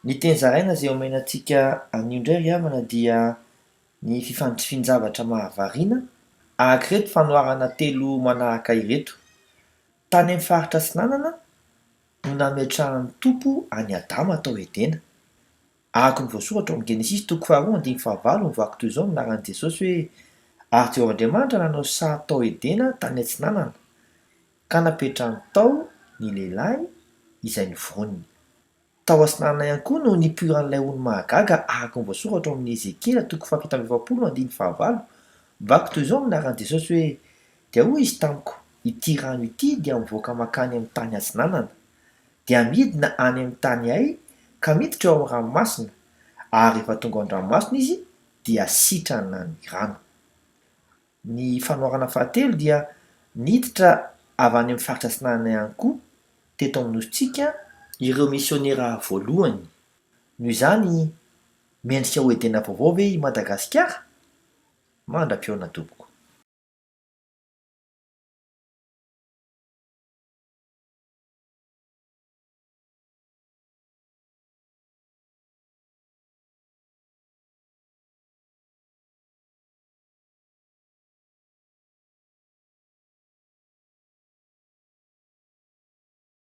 Ny teny zaraina izay omenantsika anio indray ry havana dia ny fifandrafin-javatra mahavariana ahaka ireto fanoharana telo manahaka ireto. Tany amin'ny faritra Atsinanana no nametrahan'ny Tompo any Adama tao Edena. Araka ny voasoratra ao amin'ny Genesis 2:2-5 mivoaka toy izao ny laran'i Jesosy hoe ary Jehovah'Andriamanitra nanao sary tao Edena tany Atsinanana ka napetrahany tao ny lehilahy izay noforoniny. Tao Atsinanana ihany koa no nipoiran'ilay olo mahagaga araka ny voasoratra ao amin'ny Ezekela 7:25 mivoaka toy izao ny laran'i Jesosy hoe dia hoy izy tamiko ity rano ity dia mivoaka makany amin'ny tany Atsinanana dia midina any amin'ny tany hay ka miditra eo amin'ny ranomasina ary rehefa tonga ao an-dranomasina izy dia sitrana ny rano. Ny fanoharana fahatelo dia niditra avy any amin'ny faritra Atsinanana ihany koa teto amin'nositsika ireo misionera voalohany. Noho izany mendrika ho Edena vaovao ve i Madagasikara? Mandra-pioana tompoko.